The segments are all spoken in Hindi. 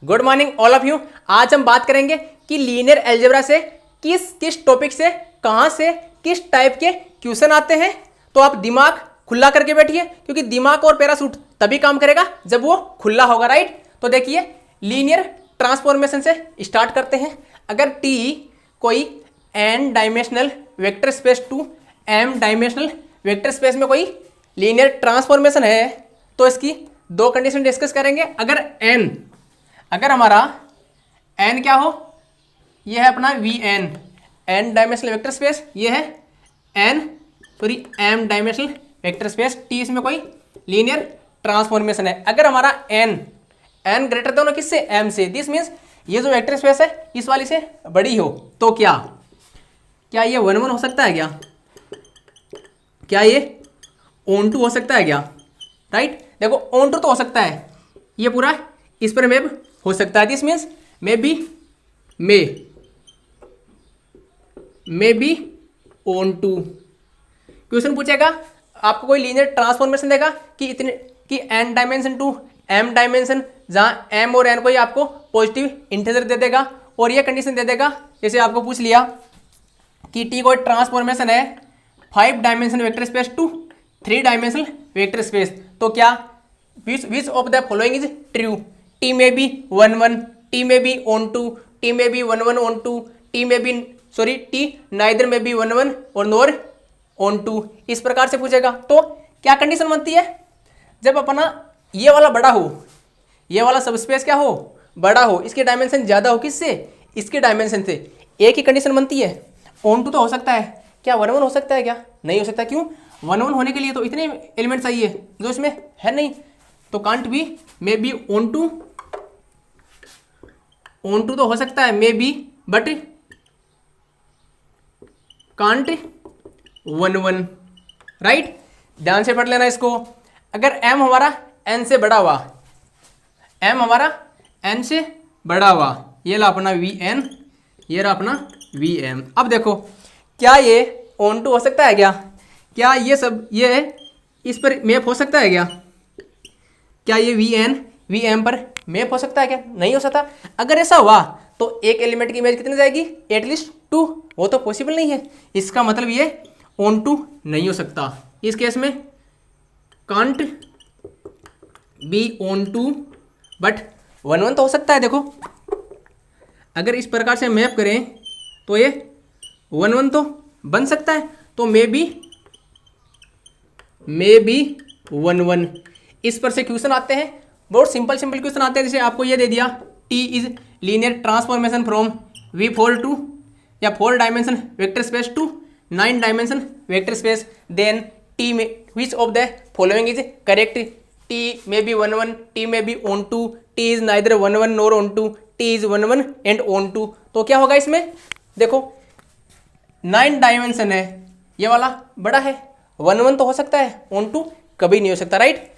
Good morning all of you. आज हम बात करेंगे कि लीनियर अलजेब्रा से किस किस टॉपिक से कहां से किस टाइप के क्वेश्चन आते हैं। तो आप दिमाग खुला करके बैठिए, क्योंकि दिमाग और पैराशूट तभी काम करेगा जब वो खुला होगा, राइट। तो देखिए, लीनियर ट्रांसफॉर्मेशन से स्टार्ट करते हैं। अगर टी कोई n dimensional vector space to m dimensional vector space में कोई लीनियर ट्रांसफॉर्मेशन है, तो इसकी दो कंडीशन डिस्कस करेंगे। अगर हमारा n क्या हो, ये है अपना Vn, n dimensional vector space, ये है m dimensional vector space T, इसमें कोई लीनियर ट्रांसफॉर्मेशन है। अगर हमारा n ग्रेटर देन किससे, m से, दिस मीन्स ये जो वेक्टर स्पेस है इस वाली से बड़ी हो, तो क्या ये 1 हो सकता है क्या ये on2 हो सकता है क्या, राइट। देखो on2 तो हो सकता है, ये पूरा इस पर मैप हो सकता है। This means may be on2। Question पूछेगा, आपको कोई लीनियर ट्रांसफॉर्मेशन देगा कि n dimension to m dimension, जहाँ m और n को ही आपको पॉजिटिव इंटीजर दे देगा, और ये कंडीशन दे देगा, जैसे आपको पूछ लिया कि t कोई ट्रांसफॉर्मेशन है 5 dimension vector space to 3 dimensional vector space, तो क्या which of the following is true. t may be 1 t may be on2, t may be 1 on2, t may be t neither may be 1 और नोर on2। इस प्रकार से पूछेगा। तो क्या कंडीशन बनती है, जब अपना ये वाला बड़ा हो, ये वाला सब स्पेस क्या हो, बड़ा हो, इसके डायमेंशन ज़्यादा हो किससे, इसके डायमेंशन से, एक ही कंडीशन बनती है। on2 तो हो सकता है, क्या 1 हो सकता है क्या, नहीं हो सकता। क्यों, 1 होने के लिए तो इतने एलिमेंट चाहिए जो इसमें है नहीं, तो can't be, may be on2 तो हो सकता है, may be, but can't 1, right. ध्यान से पढ़ लेना इसको। अगर m हमारा n से बड़ा हुआ, ये ला अपना Vn, ये रहा अपना Vm। अब देखो, क्या ये on2 हो सकता है क्या ये सब ये इस पर मैप हो सकता है क्या ये Vm पर मैप हो सकता है क्या, नहीं हो सकता। अगर ऐसा हुआ तो एक एलिमेंट की इमेज कितनी जाएगी, एटलीस्ट 2, वो तो पॉसिबल नहीं है। इसका मतलब ये on2 नहीं हो सकता। इस केस में कांट बी on2, बट 1 तो हो सकता है। देखो, अगर इस प्रकार से मैप करें तो ये 1 तो बन सकता है, तो मे बी 1। इस पर से क्वेश्चन आते हैं, बहुत सिंपल क्वेश्चन आते हैं। जैसे आपको ये दे दिया, T is linear transformation from V4 to या 4 dimension vector space to 9 dimension vector space, then T में which of the following is correct. T may be 1 T may be on2, T is neither 1 nor on2, T is 1 and on2। तो क्या होगा इसमें, देखो 9 डायमेंशन है, ये वाला बड़ा है, 1 तो हो सकता है, on2 कभी नहीं हो सकता, राइट।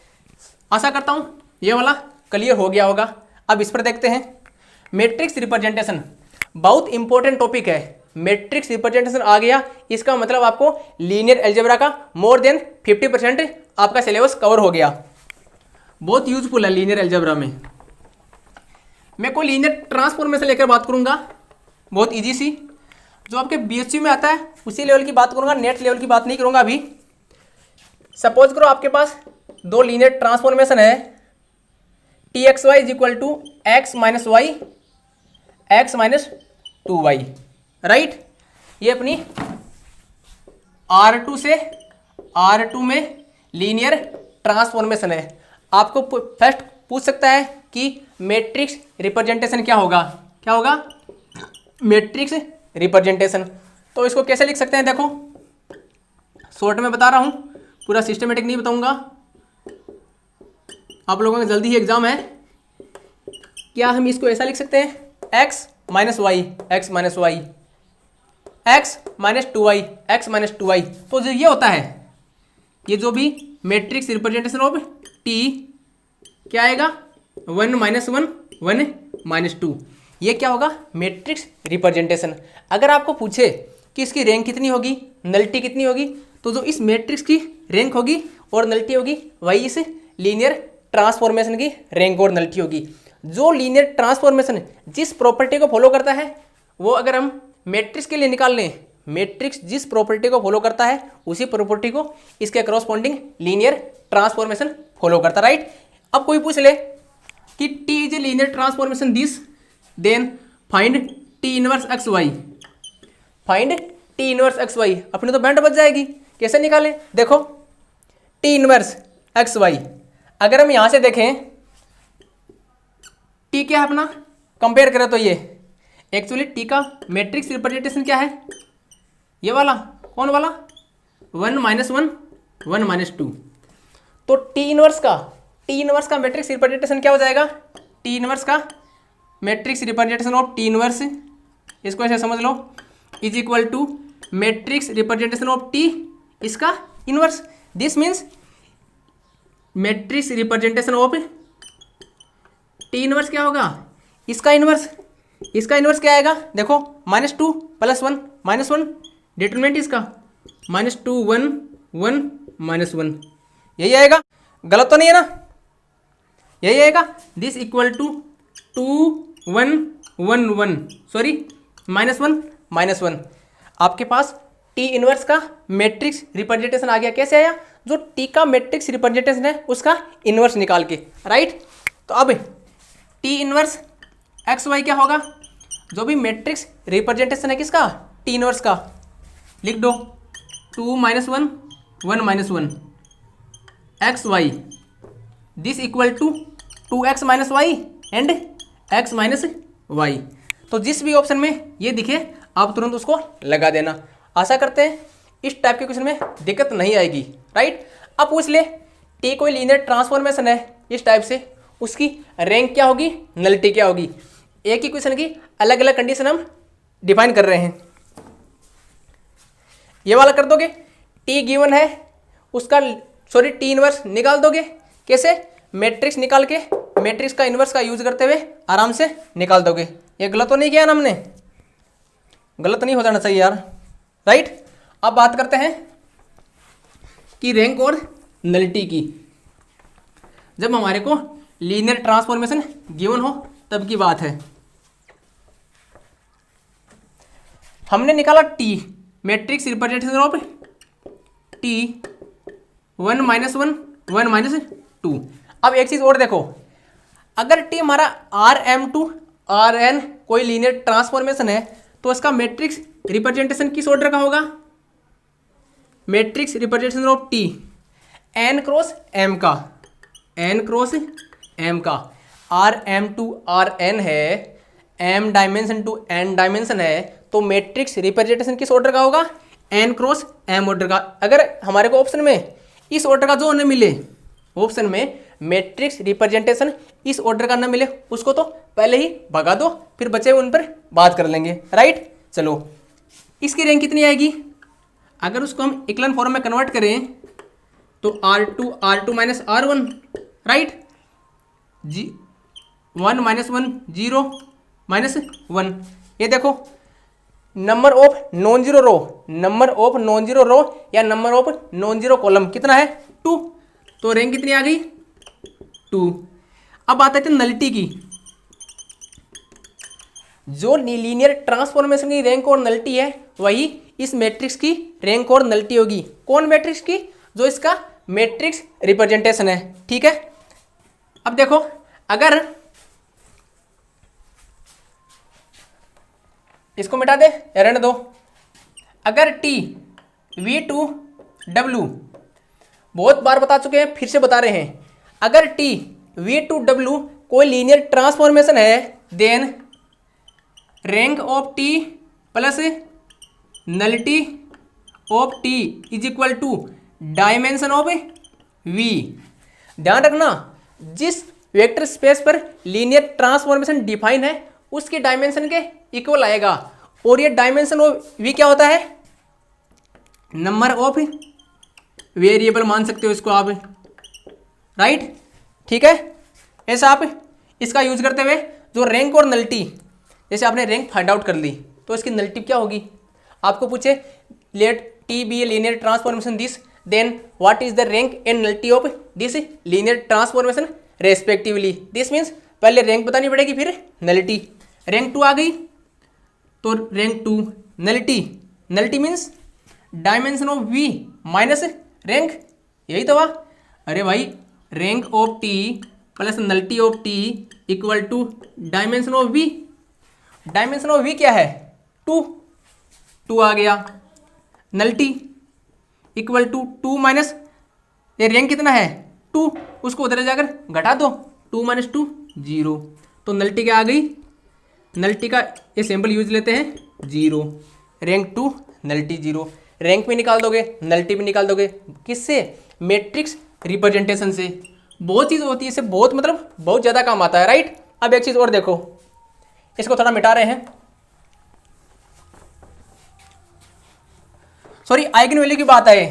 आशा करता हूँ ये वाला क्लियर हो गया होगा। अब इस पर देखते हैं, मैट्रिक्स रिप्रेजेंटेशन, बहुत इंपॉर्टेंट टॉपिक है। मैट्रिक्स रिप्रेजेंटेशन आ गया, इसका मतलब आपको लीनियर अलजेब्रा का मोर देन 50% आपका सिलेबस कवर हो गया। बहुत यूजफुल है लीनियर अलजेब्रा में। मैं कोई लीनियर ट्रांसफॉर्मेशन लेकर बात करूंगा, बहुत इजी सी, जो आपके बीएससी में आता है उसी लेवल की बात करूंगा, नेट लेवल की बात नहीं करूंगा अभी। सपोज करो आपके पास दो लीनियर ट्रांसफॉर्मेशन है, T x y is equal to x minus y x minus 2y, right. ये अपनी R2 से R2 में लीनियर ट्रांसफॉर्मेशन है। आपको फर्स्ट पूछ सकता है कि मैट्रिक्स रिप्रेजेंटेशन क्या होगा मैट्रिक्स रिप्रेजेंटेशन। तो इसको कैसे लिख सकते हैं, देखो शॉर्ट में बता रहा हूँ, पूरा सिस्टमेटिक नहीं बताऊंगा। आप लोगों का जल्दी ही एग्जाम है। क्या हम इसको ऐसा लिख सकते हैं, x minus y x minus 2y। तो जो ये होता है, ये जो भी मैट्रिक्स रिप्रेजेंटेशन ऑफ t क्या आएगा, 1 माइनस 1 1 माइनस 2, ये क्या होगा, मैट्रिक्स रिप्रेजेंटेशन। अगर आपको पूछे कि इसकी रैंक कितनी होगी, नलिटी कितनी होगी, तो जो इस मैट्रिक्स की रैंक होगी और नलिटी होगी, वही इस लीनियर ट्रांसफॉर्मेशन की रैंक और नलिटी होगी। जो लीनियर ट्रांसफॉर्मेशन जिस प्रॉपर्टी को फॉलो करता है वो अगर हम मैट्रिक्स के लिए निकाल लें, मैट्रिक्स जिस प्रॉपर्टी को फॉलो करता है उसी प्रॉपर्टी को इसके करस्पॉन्डिंग लीनियर ट्रांसफॉर्मेशन फॉलो करता है, राइट। अब कोई पूछ ले कि T is a linear transformation this, then find T inverse x y, find T inverse x y. अपनी तो बैंड बच जाएगी, कैसे निकालें? देखो टी इनवर्स एक्स वाई, अगर हम यहां से देखें टी क्या है अपना, कंपेयर करें तो ये एक्चुअली टी का मैट्रिक्स रिप्रेजेंटेशन क्या है, ये वाला, कौन वाला, 1 - 1 1 - 2। तो टी इनवर्स का मैट्रिक्स रिप्रेजेंटेशन क्या हो जाएगा, टी इनवर्स का matrix representation of T inverse, इसको ऐसे समझ लो, is equal to matrix representation of T इसका inverse. This means matrix representation of T inverse क्या होगा, इसका इनवर्स। इसका इनवर्स क्या आएगा, देखो -2 + 1 -1, डिटरमिनेंट इसका -2 1 1 -1, यही आएगा। गलत तो नहीं है ना, यही आएगा। This equal to 2 1 1 1, sorry -1 -1। आपके पास टी इनवर्स का मैट्रिक्स रिप्रेजेंटेशन आ गया। कैसे आया, जो टी का मैट्रिक्स रिप्रेजेंटेशन है उसका इनवर्स निकाल के, राइट। तो अब टी इनवर्स एक्स वाई क्या होगा, जो भी मैट्रिक्स रिप्रेजेंटेशन है किसका, टी इनवर्स का, लिख दो 2 - 1 1 -1 x y, this equal to 2x - y and x - y। तो जिस भी ऑप्शन में ये दिखे आप तुरंत उसको लगा देना। आशा करते हैं इस टाइप के क्वेश्चन में दिक्कत नहीं आएगी, राइट। अब पूछ ले टी कोई लीनियर ट्रांसफॉर्मेशन है इस टाइप से, उसकी रैंक क्या होगी, नलिटी क्या होगी। एक ही क्वेश्चन की अलग अलग कंडीशन हम डिफाइन कर रहे हैं। ये वाला कर दोगे, टी गिवन है उसका, सॉरी टी इनवर्स निकाल दोगे। कैसे, मैट्रिक्स निकाल के मैट्रिक्स का इनवर्स का यूज करते हुए आराम से निकाल दोगे। ये गलत तो नहीं किया ना हमने, गलत नहीं हो जाना चाहिए यार, राइट। अब बात करते हैं कि रैंक और नलिटी की। जब हमारे को लीनियर ट्रांसफॉर्मेशन गिवन हो तब की बात है। हमने निकाला T matrix representation of T 1 - 1 1 -2। अब एक चीज और देखो, अगर टी हमारा Rm to Rn कोई लीनियर ट्रांसफॉर्मेशन है तो इसका मैट्रिक्स रिप्रेजेंटेशन किस ऑर्डर का होगा, matrix representation of T n cross m का, n क्रॉस m का। Rm to Rn है, m dimension to n dimension है, तो मैट्रिक्स रिप्रेजेंटेशन किस ऑर्डर का होगा, n क्रॉस m ऑर्डर का। अगर हमारे को ऑप्शन में इस ऑर्डर का जो न मिले, ऑप्शन में मैट्रिक्स रिप्रेजेंटेशन इस ऑर्डर का न मिले, उसको तो पहले ही भगा दो, फिर बचे उन पर बात कर लेंगे, राइट। चलो इसकी रैंक कितनी आएगी, अगर उसको हम इक्लन फॉर्म में कन्वर्ट करें तो R2 - R1, राइट, 1 - 1 0 -1। ये देखो number of non zero row, number of non zero row या number of non zero column कितना है, 2। तो रैंक कितनी आ गई, 2। अब बात आती है नलिटी की। जो लीनियर ट्रांसफॉर्मेशन की रैंक और नलिटी है वही इस मैट्रिक्स की रैंक और नलिटी होगी। कौन मैट्रिक्स की, जो इसका मैट्रिक्स रिप्रेजेंटेशन है, ठीक है। अब देखो अगर इसको मिटा दे या रहने दो, अगर टी V2W, बहुत बार बता चुके हैं फिर से बता रहे हैं, अगर टी V2W कोई लीनियर ट्रांसफॉर्मेशन है then rank of T plus nullity of T is equal to dimension of V। ध्यान रखना जिस वेक्टर स्पेस पर लीनियर ट्रांसफॉर्मेशन डिफाइन है उसके डायमेंशन के इक्वल आएगा, और ये डायमेंशन ऑफ V क्या होता है, नंबर ऑफ वेरिएबल मान सकते हो इसको आप, राइट, ठीक है। ऐसा आप इसका यूज करते हुए जो रैंक और नलिटी, जैसे आपने रैंक फाइंड आउट कर ली तो इसकी नलिटी क्या होगी, आपको पूछे let T be a linear transformation this, then what is the rank and nullity of this linear transformation respectively. This means पहले रैंक बतानी पड़ेगी, फिर नलिटी। रैंक 2 आ गई तो rank 2 nullity, nullity means dimension of V minus rank, यही तो हुआ। अरे भाई rank of T plus nullity of T equal to dimension of V. Dimension of V क्या है? 2, 2 आ गया। नलिटी इक्वल टू 2 माइनस ये रैंक कितना है 2, उसको उधर जाकर घटा दो, 2 माइनस 2 0। तो नलिटी क्या आ गई? नलिटी का ये सिंपल यूज लेते हैं 0। Rank 2 nullity 0। रैंक भी निकाल दोगे, नलिटी भी निकाल दोगे, किससे? मैट्रिक्स रिप्रेजेंटेशन से। बहुत चीज़ होती है इससे, बहुत मतलब बहुत ज़्यादा काम आता है, राइट। अब एक चीज़ और देखो, इसको थोड़ा मिटा रहे हैं, सॉरी आइगन वैल्यू की बात आए,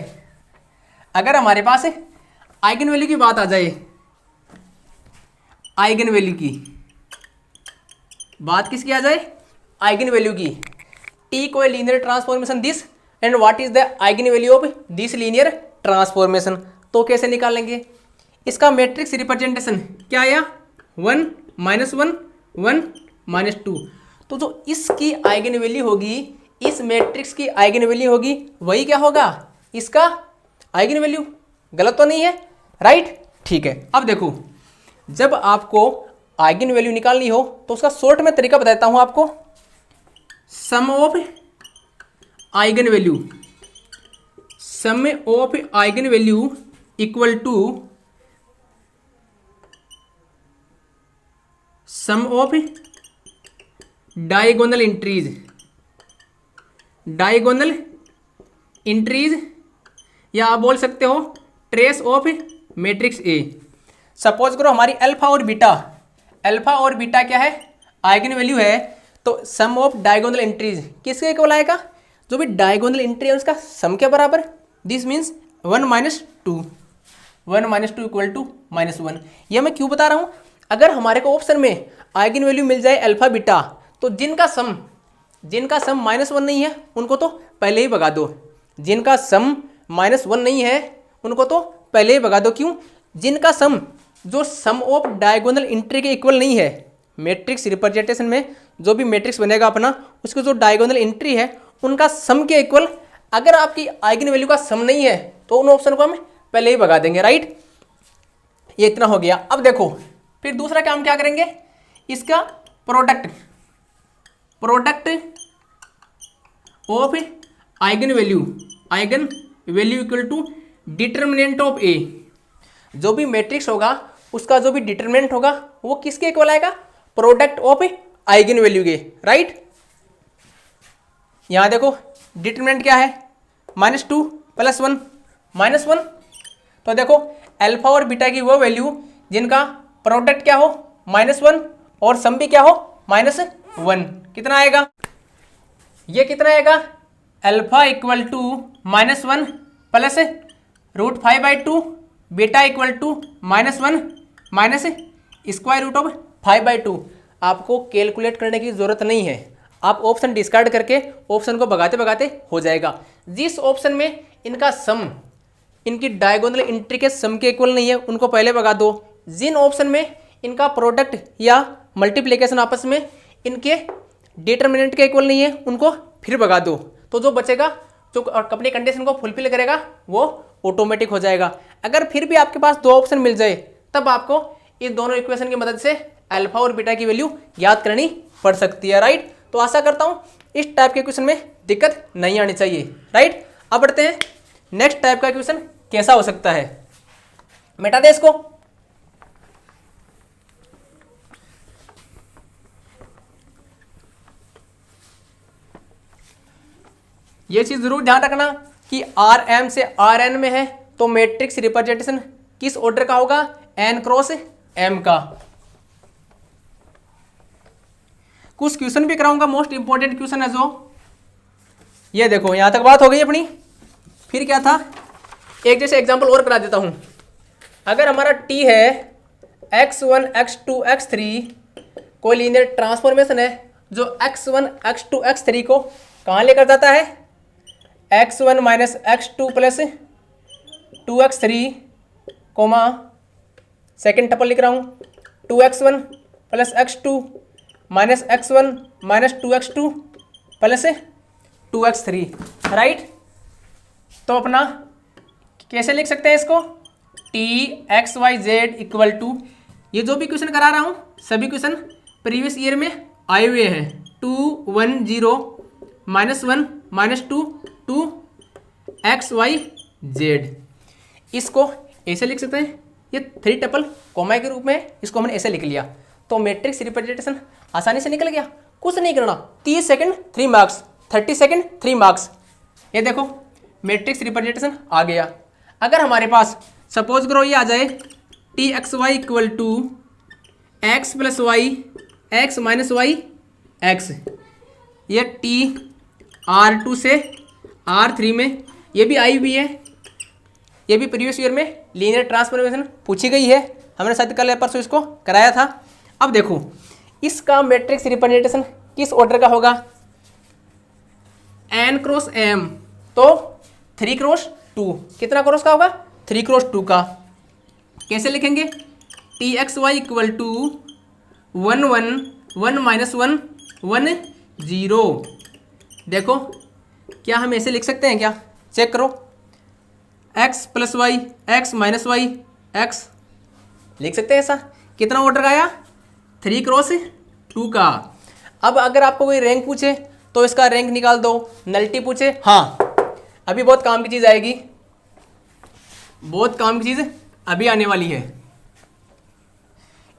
अगर हमारे पास आइगन वैल्यू की बात आ जाए, आइगन वैल्यू की बात किसकी आ जाए? आइगन वैल्यू की। टी को linear transformation this and what is the eigen value of this linear transformation, तो कैसे निकालेंगे? इसका मैट्रिक्स रिप्रेजेंटेशन क्या आया? 1 -1 1 -2। तो जो इसकी आइगन वैल्यू होगी, इस मैट्रिक्स की आइगन वैल्यू होगी, वही क्या होगा? इसका आइगन वैल्यू। गलत तो नहीं है, राइट? ठीक है। अब देखो, जब आपको आइगन वैल्यू निकालनी हो तो उसका शॉर्ट में तरीका बताता हूं आपको। Sum of eigenvalue, sum of eigenvalue equal to sum of diagonal entries, diagonal entries, या आप बोल सकते हो trace of matrix A. Suppose करो हमारी अल्फा और बीटा, अल्फा और बीटा क्या है? आइगन वैल्यू है। तो सम ऑफ डायगोनल एंट्रीज किसके इक्वल आएगा? जो भी डायगोनल एंट्री है उसका सम के बराबर। This means 1 - 2, 1 - 2 equal to -1। यह मैं क्यों बता रहा हूँ? अगर हमारे को ऑप्शन में आइगन वैल्यू मिल जाए अल्फा बीटा, तो जिनका सम -1 नहीं है उनको तो पहले ही भगा दो, जिनका सम -1 नहीं है उनको तो पहले ही भगा दो। क्यों? जिनका सम जो सम ऑफ डायगोनल एंट्री के इक्वल नहीं है, मैट्रिक्स रिप्रेजेंटेशन में जो भी मैट्रिक्स बनेगा अपना, उसको जो डायगोनल एंट्री है उनका सम के इक्वल अगर आपकी आइगन वैल्यू का सम नहीं है तो उन ऑप्शन को हम पहले ही भगा देंगे, राइट। ये इतना हो गया। अब देखो फिर दूसरा काम क्या करेंगे? इसका product, product of eigenvalue, eigenvalue equal to determinant of A. जो भी मैट्रिक्स होगा उसका जो भी डिटर्मिनेंट होगा वो किसके इक्वल आएगा? प्रोडक्ट ऑफ आइगन वैल्यू के, राइट। यहां देखो डिटर्मिनेंट क्या है? -2 + 1 -1। तो देखो अल्फा और बीटा की वो वैल्यू जिनका प्रोडक्ट क्या हो -1 और सम भी क्या हो -1, कितना आएगा? ये कितना आएगा? Alpha equal to -1 plus √5/2, beta equal to -1 minus square root of 5/2। आपको कैलकुलेट करने की जरूरत नहीं है, आप ऑप्शन डिस्कार्ड करके ऑप्शन को भगाते भगाते हो जाएगा। जिस ऑप्शन में इनका सम इनकी डायगोनल एंट्री के सम के इक्वल नहीं है उनको पहले भगा दो। जिन ऑप्शन में इनका प्रोडक्ट या मल्टीप्लिकेशन आपस में इनके डिटर्मिनेंट के इक्वल नहीं है उनको फिर भगा दो। तो जो बचेगा, जो अपनी कंडीशन को फुलफिल करेगा, वो ऑटोमेटिक हो जाएगा। अगर फिर भी आपके पास दो ऑप्शन मिल जाए तब आपको इन दोनों इक्वेशन की मदद से अल्फा और बीटा की वैल्यू याद करनी पड़ सकती है, राइट। तो आशा करता हूँ इस टाइप के क्वेश्चन में दिक्कत नहीं आनी चाहिए, राइट। अब बढ़ते हैं नेक्स्ट टाइप का क्वेश्चन कैसा हो सकता है। मिटा दे इसको। ये चीज जरूर ध्यान रखना कि Rm से Rn में है तो मैट्रिक्स रिप्रेजेंटेशन किस ऑर्डर का होगा? n क्रॉस m का। कुछ क्वेश्चन भी कराऊंगा, मोस्ट इंपॉर्टेंट क्वेश्चन है जो। ये देखो यहां तक बात हो गई अपनी। फिर क्या था, एक जैसे एग्जांपल और करा देता हूं। अगर हमारा t है x1 x2 x3 कोई लीनियर ट्रांसफॉर्मेशन है जो x1 x2 x3 को कहां लेकर जाता है? x1 minus x2 plus 2x3 comma second tuple लिख रहा हूं 2x1 plus x2 minus x1 minus 2x2 plus 2x3, right. तो अपना कैसे लिख सकते हैं इसको, t(x,y,z) इक्वल टू, ये जो भी क्वेश्चन करा रहा हूँ सभी क्वेश्चन प्रीवियस ईयर में आए हुए हैं। 2 1 0 -1 -2 2 x y z, इसको ऐसे लिख सकते हैं। ये 3 टपल कॉमा के रूप में, इसको हमने ऐसे लिख लिया तो मैट्रिक्स रिप्रेजेंटेशन आसानी से निकल गया। कुछ नहीं करना, 30 सेकंड 3 मार्क्स, 30 सेकंड 3 मार्क्स। ये देखो मैट्रिक्स रिप्रेजेंटेशन आ गया। अगर हमारे पास सपोज करो ये आ जाए t(x,y) equal to x plus y x minus y x, ये t R2 से R3 में, ये भी आई हुई है, ये भी प्रीवियस ईयर में लीनियर ट्रांसफॉर्मेशन पूछी गई है, हमने शायद कल परसों इसको कराया था। अब देखो इसका मैट्रिक्स रिप्रेजेंटेशन किस ऑर्डर का होगा, n क्रॉस m, तो 3 क्रॉस 2, कितना क्रॉस का होगा, 3 क्रॉस 2 का। कैसे लिखेंगे, t(x,y) इक्वल टू 1 1 1 माइनस 1 1 0। देखो क्या हम ऐसे लिख सकते हैं क्या, चेक करो, x plus y x minus y x, लिख सकते हैं ऐसा। कितना ऑर्डर का आया, 3 क्रॉस 2 का। अब अगर आपको कोई रैंक पूछे तो इसका रैंक निकाल दो, नल्टी पूछे, हाँ अभी बहुत काम की चीज़ आएगी, बहुत काम की चीज़ अभी आने वाली है।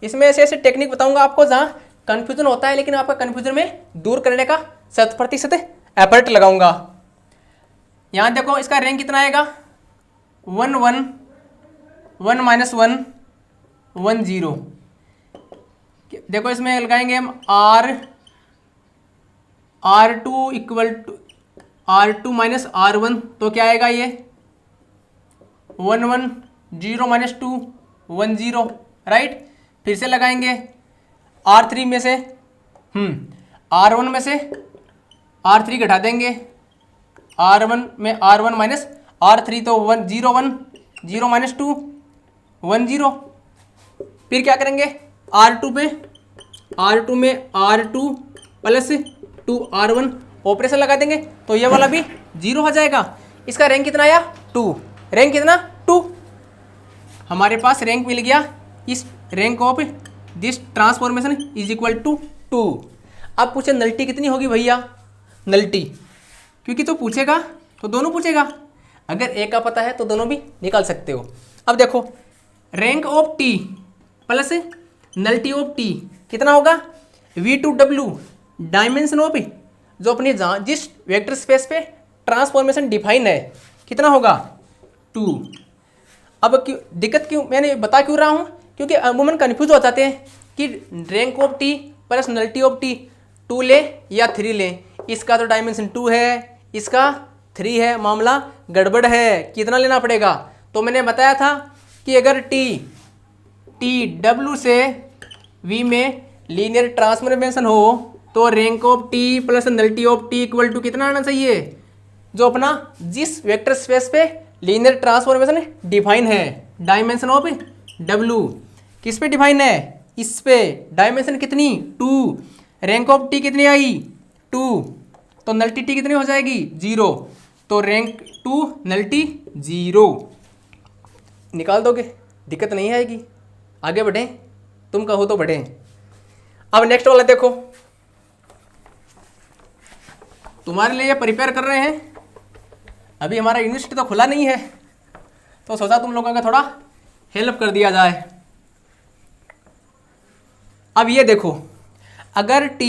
इसमें ऐसे ऐसे टेक्निक बताऊंगा आपको जहाँ कन्फ्यूजन होता है, लेकिन आपका कन्फ्यूजन में दूर करने का 100% एफर्ट लगाऊंगा। यहाँ देखो इसका रैंक कितना आएगा, 1 1 1 माइनस 1 1 0। देखो इसमें लगाएंगे हम R2 equal to R2 minus R1, तो क्या आएगा ये 1 1 0 माइनस 2 1 0, राइट। फिर से लगाएंगे R3 में से R1 में से R3 घटा देंगे, R1 में R1 माइनस R3, तो 1 0 1 0 माइनस 2 1 0। फिर क्या करेंगे, R2 में R2 प्लस 2 R1 ऑपरेशन लगा देंगे, तो ये वाला भी 0 हो जाएगा। इसका रैंक कितना आया, 2, रैंक कितना 2। हमारे पास रैंक मिल गया, इस rank of this transformation is equal to 2। अब पूछे नल्टी कितनी होगी भैया, नल्टी क्योंकि तो पूछेगा तो दोनों पूछेगा, अगर एक का पता है तो दोनों भी निकाल सकते हो। अब देखो rank of T plus nullity of T कितना होगा, V2W, डायमेंशन ऑफ जो अपनी जिस वेक्टर स्पेस पे ट्रांसफॉर्मेशन डिफाइन है कितना होगा, 2। अब क्यों दिक्कत, क्यों मैंने बता क्यों रहा हूँ, क्योंकि अमूमन कन्फ्यूज हो जाते हैं कि rank of T plus nullity of T 2 ले या 3 ले, इसका तो डायमेंशन 2 है, इसका 3 है, मामला गड़बड़ है, कितना लेना पड़ेगा। तो मैंने बताया था कि अगर टी W से V में लीनियर ट्रांसफॉर्मेशन हो तो rank of T plus nullity of T equal to कितना आना चाहिए, जो अपना जिस वेक्टर स्पेस पे लीनियर ट्रांसफॉर्मेशन डिफाइन है, डायमेंशन ऑफ W किस पे डिफाइन है, इस पे, डायमेंशन कितनी 2, रैंक ऑफ टी कितनी आई 2, तो नल्टी टी कितनी हो जाएगी 0, तो रैंक 2 नल्टी 0 निकाल दोगे, दिक्कत नहीं आएगी। आगे बढ़ें, तुम कहो तो बढ़ें। अब नेक्स्ट वाला देखो, तुम्हारे लिए प्रिपेयर कर रहे हैं, अभी हमारा यूनिवर्सिटी तो खुला नहीं है, तो सोचा तुम लोगों का थोड़ा हेल्प कर दिया जाए। अब ये देखो, अगर T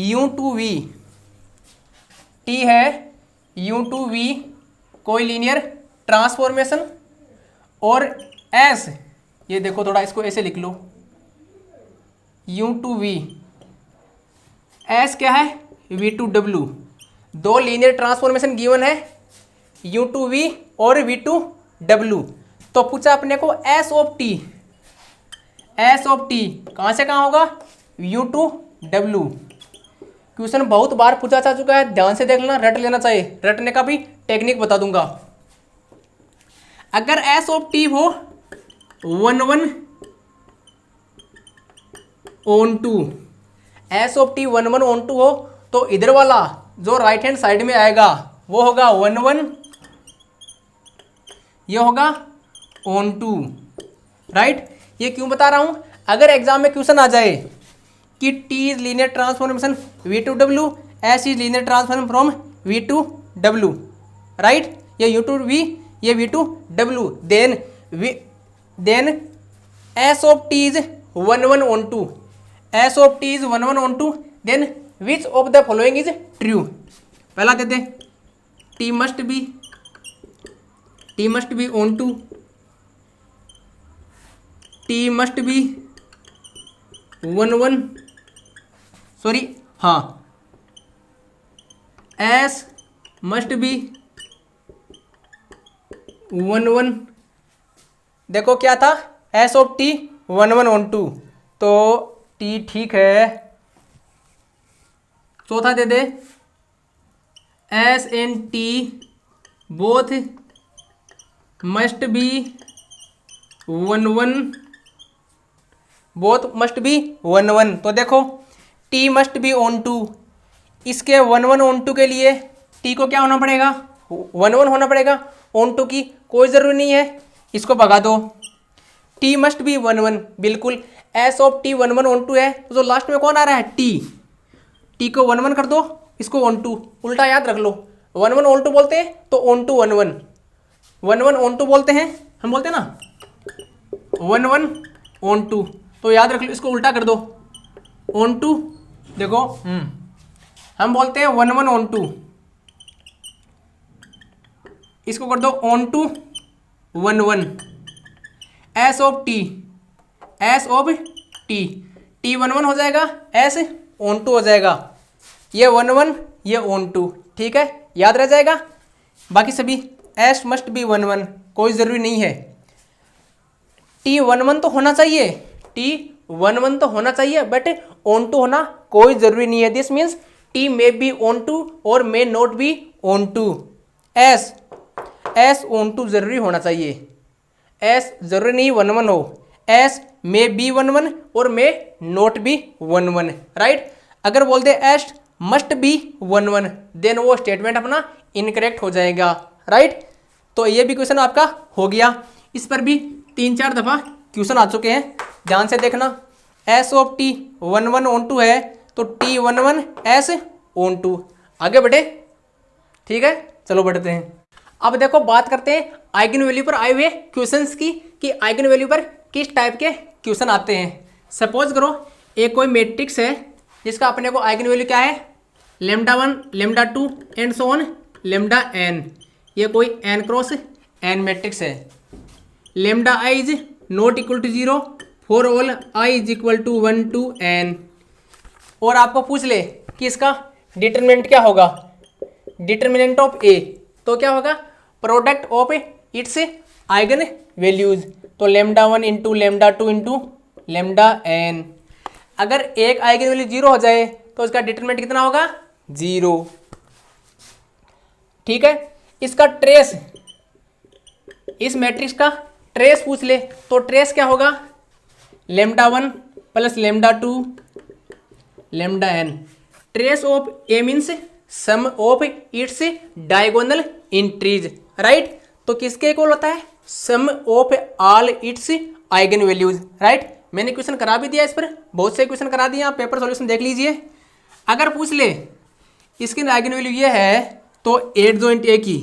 U2V, T है U2V कोई लीनियर ट्रांसफॉर्मेशन, और S, ये देखो थोड़ा इसको ऐसे लिख लो, U2V, S क्या है V2W, दो लीनियर ट्रांसफॉर्मेशन गिवन है U2V और V2W। तो पूछा अपने को S of T, S of T कहाँ से कहाँ होगा, U2W। क्वेश्चन बहुत बार पूछा जा चुका है, ध्यान से देख लेना, रट लेना चाहिए, रटने का भी टेक्निक बता दूंगा। अगर S ऑफ T हो 1 1 onto, S of T 1 1 onto हो तो इधर वाला जो राइट हैंड साइड में आएगा वो होगा 1 1, ये होगा ऑन टू, राइट। ये क्यों बता रहा हूँ, अगर एग्जाम में क्वेश्चन आ जाए कि T is linear transformation V to W, S is linear transformation from V to W, right, ये यू टू वी, ये V to W, then S of T is 1 1 onto, S of T is 1 1 onto, then which of the following is true. पहला देते T must be onto, T must be 1 1, sorry हाँ, एस मस्ट बी 1 1, देखो क्या था, S of T 1 1 onto, तो टी ठीक है। चौथा दे दे S and T both must be 1 1, both must be 1 1, तो देखो T must be onto, इसके 1 1 ऑन टू के लिए टी को क्या होना पड़ेगा, 1 1 होना पड़ेगा, ऑन टू की कोई ज़रूरी नहीं है, इसको भगा दो। टी मस्ट बी 1 1, बिल्कुल S of T 1 1 onto है, तो लास्ट में कौन आ रहा है, टी को 1 1 कर दो, इसको ऑन टू, उल्टा याद रख लो, 1 1 ऑन टू बोलते हैं तो ऑन टू 1 1, 1 1 ऑन टू बोलते हैं, हम बोलते हैं ना 1 1 ऑन टू, तो याद रख लो, इसको उल्टा कर दो, ऑन टू, देखो हम बोलते हैं 1 1 ऑन टू, इसको कर दो onto 1 1, S of T T 1 1 हो जाएगा, एस ऑन टू हो जाएगा, ये 1 1 ये ऑन टू, ठीक है, याद रह जाएगा। बाकी सभी एस मस्ट बी 1 1, कोई ज़रूरी नहीं है, टी 1 1 तो होना चाहिए, टी 1 1 तो होना चाहिए, बट ऑन टू होना कोई ज़रूरी नहीं है। This means T may be onto और may not be onto, S onto ज़रूरी होना चाहिए, एस ज़रूरी नहीं 1 1 हो, एस मे बी 1 1 और मे नॉट बी 1 1, राइट। अगर बोल दे एस मस्ट बी 1 1, देन वो स्टेटमेंट अपना इनकरेक्ट हो जाएगा, राइट। तो ये भी क्वेश्चन आपका हो गया, इस पर भी 3-4 दफ़ा क्वेश्चन आ चुके हैं, ध्यान से देखना। S of T 1 1 onto है तो टी 1 1 एस ऑन टू, आगे बढ़े, ठीक है, चलो बढ़ते हैं। अब देखो बात करते हैं आइगन वैल्यू पर आए हुए क्वेश्चंस की, कि आइगन वैल्यू पर किस टाइप के क्वेश्चन आते हैं। सपोज करो एक कोई मैट्रिक्स है जिसका अपने को आइगन वैल्यू क्या है, lambda 1 lambda 2 and so on lambda n, ये कोई n क्रॉस n मैट्रिक्स है। Lambda i is not equal to 0 for all i is equal to 1 to n, और आपको पूछ ले कि इसका डिटरमिनेंट क्या होगा, डिटरमिनेंट ऑफ a, तो क्या होगा, product of its eigenvalues, तो lambda 1 into lambda 2 into lambda n। अगर एक आइगन वैल्यू 0 हो जाए तो इसका डिटरमिनेंट कितना होगा, 0, ठीक है। इसका ट्रेस, इस मैट्रिक्स का ट्रेस पूछ ले तो ट्रेस क्या होगा, lambda 1 plus lambda 2 lambda n। Trace of A means sum of its diagonal entries, right. तो किसके इक्वल होता है, sum of all its eigenvalues, right. मैंने क्वेश्चन करा भी दिया इस पर, बहुत से क्वेश्चन करा दिए, आप पेपर सॉल्यूशन देख लीजिए। अगर पूछ ले इसकी आइगन वैल्यू ये है तो एडजॉइंट ए की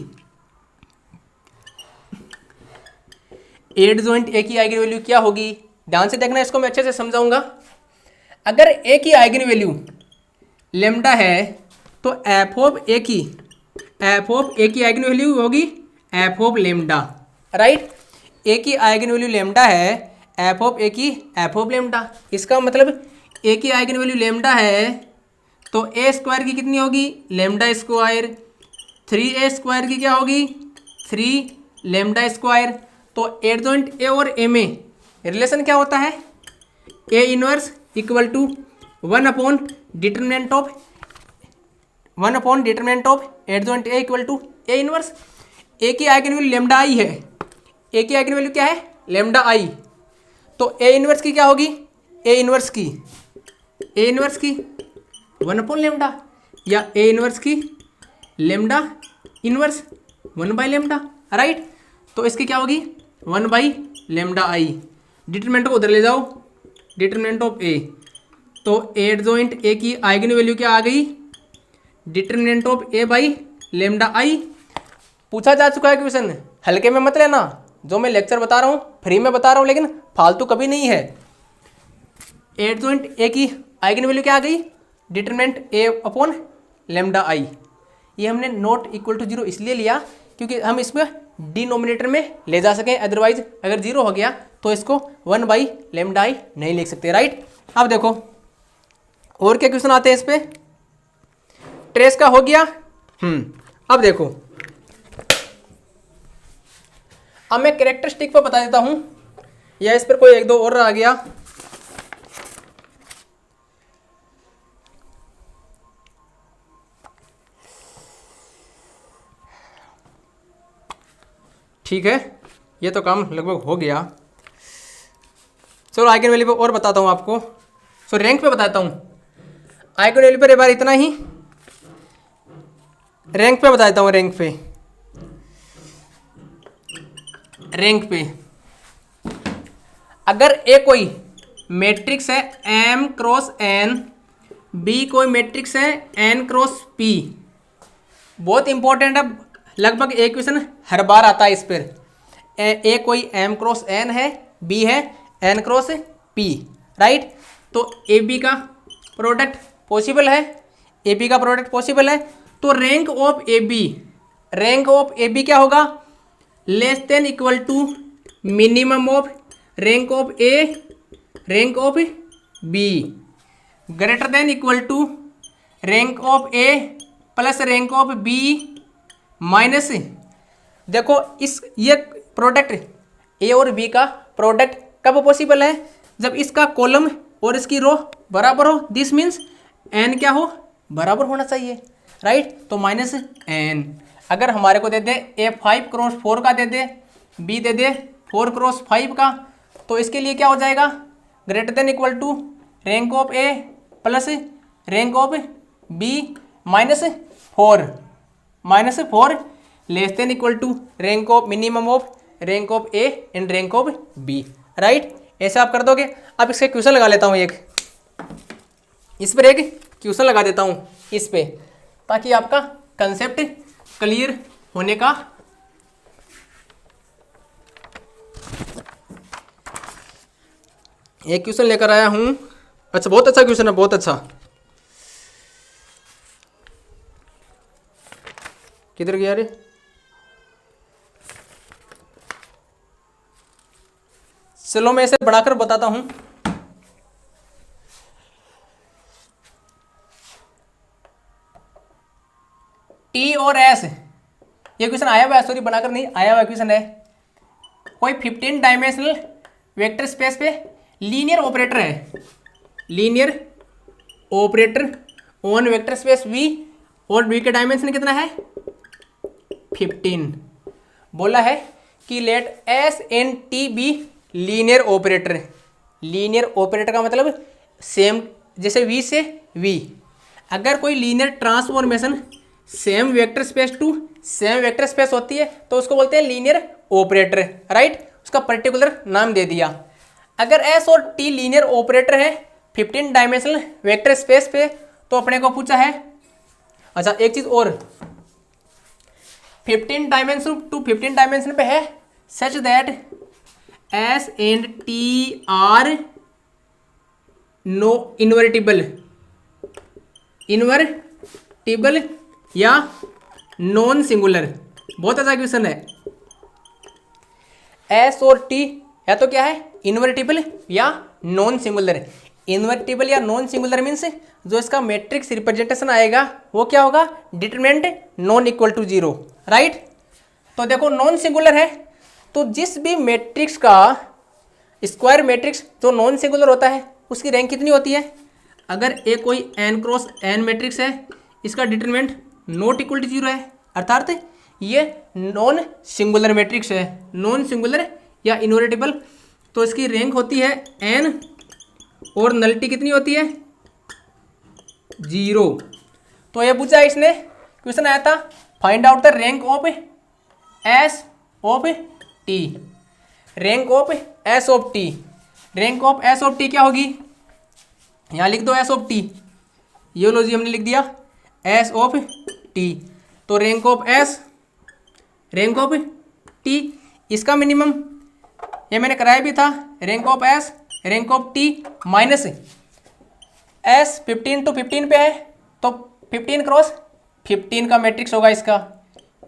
आइगन वैल्यू क्या होगी, ध्यान से देखना, इसको मैं अच्छे से समझाऊंगा। अगर ए की आइगन वैल्यू लेमडा है तो एफ ऑफ ए की आइगन वैल्यू होगी एफ ऑफ लेमडा, राइट। ए की आइगन वैल्यू लेमडा है, एफ ऑफ ए की एफ ऑफ लेमडा, इसका मतलब ए की आइगन वैल्यू लेमडा है तो ए स्क्वायर की कितनी होगी, लेमडा स्क्वायर, 3a स्क्वायर की क्या होगी, 3 लेमडा स्क्वायर। तो एडजॉइंट ए और ए में रिलेशन क्या होता है, A inverse equal to 1 upon determinant of adjoint A equal to A inverse. A की आइगन वैल्यू लेमडा आई है, ए की आइगन वैल्यू क्या है, लेमडा आई, तो ए इनवर्स की क्या होगी, ए इनवर्स की ए इनवर्स की 1/λ या ए इनवर्स की लेमडा इनवर्स 1/λ, राइट। तो इसकी क्या होगी 1/λi। डिटरमिनेंट को उधर ले जाओ, डिटरमिनेंट ऑफ ए, तो एडजॉइंट ए की आइगन वैल्यू क्या आ गई, डिटरमिनेंट ऑफ a/λi। पूछा जा चुका है क्वेश्चन, हल्के में मत लेना, जो मैं लेक्चर बता रहा हूँ फ्री में बता रहा हूँ, लेकिन फालतू कभी नहीं है। एडजॉइंट ए की आइगन वैल्यू क्या आ गई, डिटरमिनेंट a/λi। ये हमने नॉट इक्वल टू 0 इसलिए लिया क्योंकि हम इसमें डिनोमिनेटर में ले जा सकें, अदरवाइज अगर 0 हो गया तो इसको 1/λi नहीं लिख सकते, राइट। अब देखो और क्या क्वेश्चन आते हैं इस पे, ट्रेस का हो गया। अब देखो, अब मैं कैरेक्टरिस्टिक पर बता देता हूं, या इस पर कोई एक दो और आ गया। ठीक है, ये तो काम लगभग हो गया। चलो आइगन वैल्यू पे और बताता हूँ आपको, सो रैंक पे बताता हूँ। आइगन वैल्यू पर एक बार इतना ही, रैंक पे बता देता हूँ। रैंक पे अगर ए कोई मैट्रिक्स है m क्रॉस n, बी कोई मैट्रिक्स है n क्रॉस p, बहुत इंपॉर्टेंट है, लगभग एक क्वेश्चन हर बार आता है इस पर। ए कोई m क्रॉस n है, b है n क्रॉस p, राइट। तो ए बी का प्रोडक्ट पॉसिबल है, ए बी का प्रोडक्ट पॉसिबल है, तो रैंक ऑफ ए बी क्या होगा, less than equal to minimum of rank of A rank of B, greater than equal to rank of A plus rank of B minus. देखो इस ये प्रोडक्ट ए और बी का प्रोडक्ट कब पॉसिबल है, जब इसका कॉलम और इसकी रो बराबर हो। दिस मीन्स एन क्या हो, बराबर होना चाहिए, राइट। तो माइनस एन। अगर हमारे को दे दे ए 5 क्रॉस 4 का दे दे, बी दे दे 4 क्रॉस 5 का, तो इसके लिए क्या हो जाएगा, greater than equal to rank of A plus rank of B minus 4 less than equal to rank of minimum of rank of A and rank of B, right. ऐसे आप कर दोगे। अब इसके क्वेश्चन लगा लेता हूँ, एक इस पर एक क्वेश्चन लगा देता हूँ इस पे, ताकि आपका कंसेप्ट क्लियर होने का। एक क्वेश्चन लेकर आया हूं, अच्छा बहुत अच्छा क्वेश्चन है, बहुत अच्छा। किधर गया रे, चलो मैं इसे बढ़ाकर बताता हूं। टी और एस, ये क्वेश्चन आया हुआ है, सॉरी बनाकर नहीं आया हुआ क्वेश्चन है। कोई 15 डायमेंशनल वेक्टर स्पेस पे लीनियर ऑपरेटर है, linear operator on vector space V, और वी का डायमेंशन कितना है 15। बोला है कि let S and T be linear operator. Linear operator का मतलब सेम, जैसे वी से वी, अगर कोई linear transformation same vector space to same vector space होती है तो उसको बोलते हैं लीनियर ऑपरेटर, राइट। उसका पर्टिकुलर नाम दे दिया। अगर एस और टी लीनियर ऑपरेटर है 15 डायमेंशनल वेक्टर स्पेस पे, तो अपने को पूछा है, अच्छा एक चीज और, 15 डायमेंशन टू 15 डायमेंशन पे है such that S and T are no invertible या नॉन सिंगुलर। बहुत अच्छा क्वेश्चन है। एस और टी या तो क्या है इन्वर्टिबल या नॉन सिंगुलर। इन्वर्टिबल या नॉन सिंगुलर मीन्स जो इसका मैट्रिक्स रिप्रेजेंटेशन आएगा वो क्या होगा, determinant non equal to 0, right. तो देखो नॉन सिंगुलर है तो जिस भी मैट्रिक्स का स्क्वायर मैट्रिक्स जो नॉन सिंगुलर होता है उसकी रैंक कितनी होती है। अगर ए कोई n क्रॉस n मैट्रिक्स है, इसका डिटरमिनेंट नॉट इक्वल टू 0 है, अर्थात ये नॉन सिंगुलर मैट्रिक्स है, नॉन सिंगुलर या इन्वर्टिबल, तो इसकी रैंक होती है n और नलिटी कितनी होती है 0। तो ये पूछा इसने, क्वेश्चन आया था find out the rank of S of T. Rank of S of T, rank of S of T क्या होगी, यहाँ लिख दो एस ऑफ टी, ये लो जी हमने लिख दिया एस ऑफ टी। तो rank of S, rank of T, इसका मिनिमम ये मैंने कराया भी था, rank of S rank of T minus S 15 to 15 पे है, तो 15 क्रॉस 15 का मैट्रिक्स होगा इसका।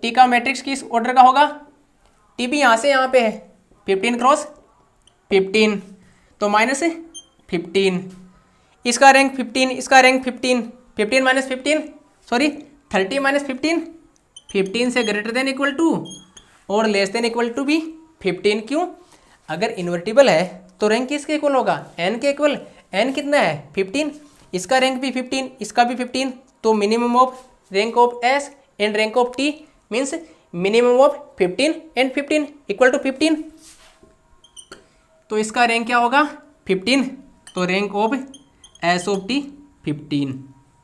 टी का मैट्रिक्स किस ऑर्डर का होगा, टी भी यहाँ से यहाँ पे है 15 क्रॉस 15, तो माइनस 15, इसका रैंक 15, इसका रैंक 15, 15 माइनस 15 सॉरी 30 माइनस 15, 15 से ग्रेटर देन इक्वल टू और लेस देन इक्वल टू भी 15। क्यों, अगर इन्वर्टिबल है तो रैंक किसके इक्वल होगा, एन के इक्वल। एन कितना है 15, इसका रैंक भी 15, इसका भी 15, तो minimum of rank of S and rank of T means minimum of 15 and 15 equal to 15। तो इसका रैंक क्या होगा 15, तो rank of S of T 15,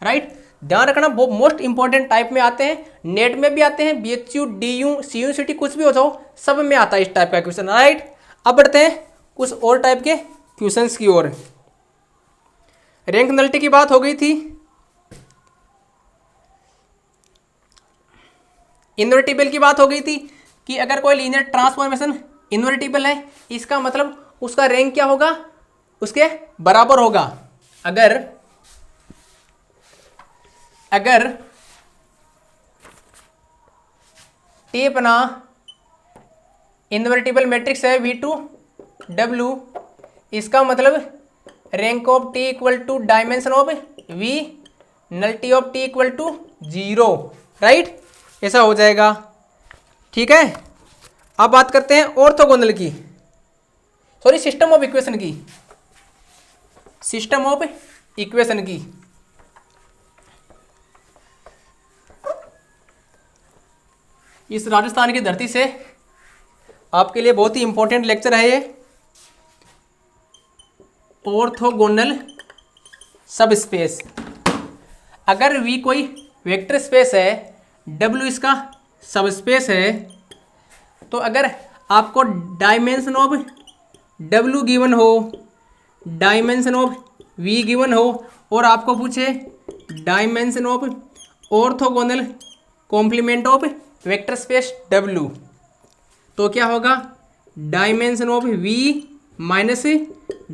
right. ध्यान रखना वो मोस्ट इंपॉर्टेंट टाइप में आते हैं, नेट में भी आते हैं, BHU DU CU CT कुछ भी हो जाओ सब में आता है इस टाइप का क्वेश्चन, राइट। अब बढ़ते हैं कुछ और टाइप के क्वेश्चंस की ओर। रैंक नलिटी की बात हो गई थी, इन्वर्टिबल की बात हो गई थी कि अगर कोई लीनियर ट्रांसफॉर्मेशन इन्वर्टिबल है इसका मतलब उसका रैंक क्या होगा, उसके बराबर होगा। अगर टी अपना इन्वर्टिबल मैट्रिक्स है V2W, इसका मतलब rank of T equal to dimension of V, nullity of T equal to 0, right, ऐसा हो जाएगा, ठीक है। अब बात करते हैं ऑर्थोगोनल की, सॉरी सिस्टम ऑफ इक्वेशन की, सिस्टम ऑफ इक्वेशन की। इस राजस्थान की धरती से आपके लिए बहुत ही इंपॉर्टेंट लेक्चर है ये, ऑर्थोगोनल सब स्पेस। अगर V कोई वेक्टर स्पेस है, W इसका सब स्पेस है, तो अगर आपको डायमेंशन ऑफ W गिवन हो, डायमेंशन ऑफ V गिवन हो और आपको पूछे dimension of orthogonal complement of vector space W, तो क्या होगा dimension of V minus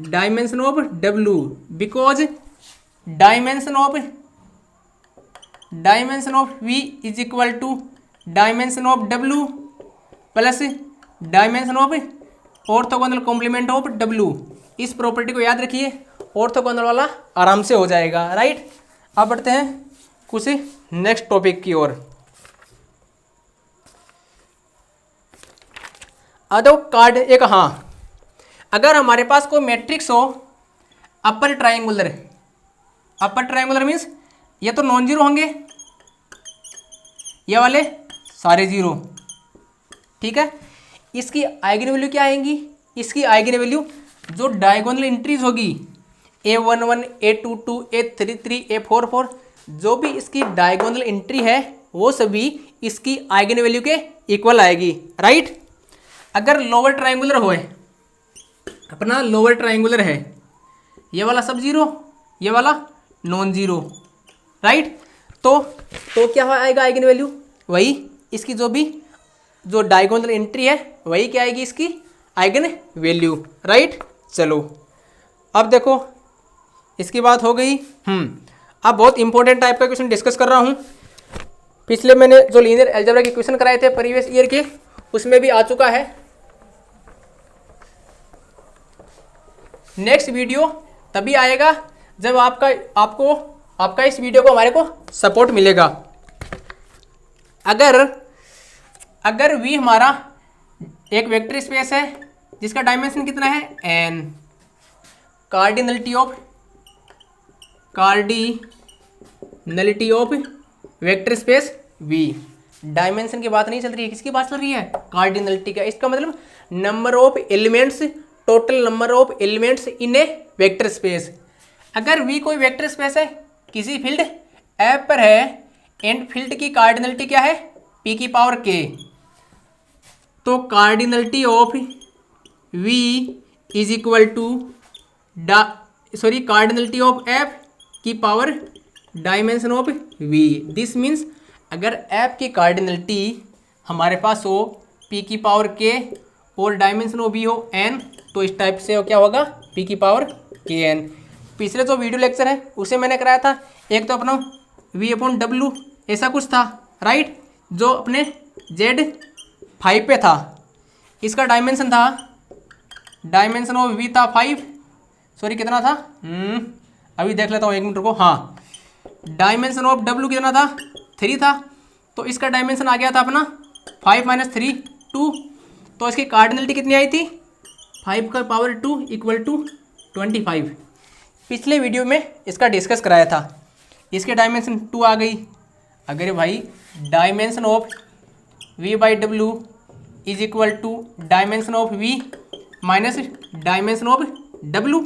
dimension of W, because dimension of V is equal to dimension of W plus dimension of orthogonal complement of W। इस प्रॉपर्टी को याद रखिए, ऑर्थोगोनल वाला आराम से हो जाएगा, राइट। अब बढ़ते हैं कुछ नेक्स्ट टॉपिक की ओर। अब कार्ड एक, हाँ, अगर हमारे पास कोई मैट्रिक्स हो upper triangular, upper triangular means ये तो नॉन जीरो होंगे, ये वाले सारे जीरो, ठीक है। इसकी आइगन वैल्यू क्या आएंगी, इसकी आइगन वैल्यू जो डायगोनल एंट्रीज होगी A11 A22 A33 A44, जो भी इसकी डायगोनल एंट्री है वो सभी इसकी आइगन वैल्यू के इक्वल आएगी, राइट। अगर लोअर ट्रायंगुलर होए, अपना लोअर ट्रायंगुलर है, ये वाला सब जीरो, ये वाला नॉन जीरो, राइट। तो क्या आएगा आइगन वैल्यू, वही इसकी जो डायगोनल एंट्री है वही क्या आएगी इसकी आइगन वैल्यू, राइट। चलो अब देखो इसकी बात हो गई। अब बहुत इंपॉर्टेंट टाइप का क्वेश्चन डिस्कस कर रहा हूँ। पिछले मैंने जो लीनियर अलजेब्रा के क्वेश्चन कराए थे प्रीवियस ईयर के, उसमें भी आ चुका है। नेक्स्ट वीडियो तभी आएगा जब आपका इस वीडियो को हमारे को सपोर्ट मिलेगा। अगर V हमारा एक वेक्टर स्पेस है जिसका डायमेंशन कितना है n, cardinality of vector space V, dimension की बात नहीं चल रही है, किसकी बात चल रही है, कार्डिनलिटी का। इसका मतलब number of elements, total number of elements in A vector space. अगर V कोई वेक्टर स्पेस है किसी फील्ड एफ पर है एंड फील्ड की कार्डिनलिटी क्या है, p की पावर k, तो cardinality of v is equal to cardinality of f की power dimension of v। This means अगर f की कार्डिनलिटी हमारे पास हो p की पावर k और डायमेंशन ऑफ v हो n, तो इस टाइप से क्या होगा, p की पावर kn। पिछले जो वीडियो लेक्चर है उसे मैंने कराया था, एक तो अपना v/w ऐसा कुछ था, राइट, जो अपने z5 पे था, इसका डायमेंशन था, डायमेंशन ऑफ v था 5, कितना था, अभी देख लेता हूँ, 1 मिनट रुको। हाँ, डायमेंशन ऑफ w कितना था, 3 था, तो इसका डायमेंशन आ गया था अपना 5 - 3 2, तो इसकी कार्डिनलिटी कितनी आई थी, 5 का पावर 2 इक्वल टू 25। पिछले वीडियो में इसका डिस्कस कराया था, इसके डायमेंशन 2 आ गई। अगर भाई dimension of v/w is equal to dimension of v minus dimension of w,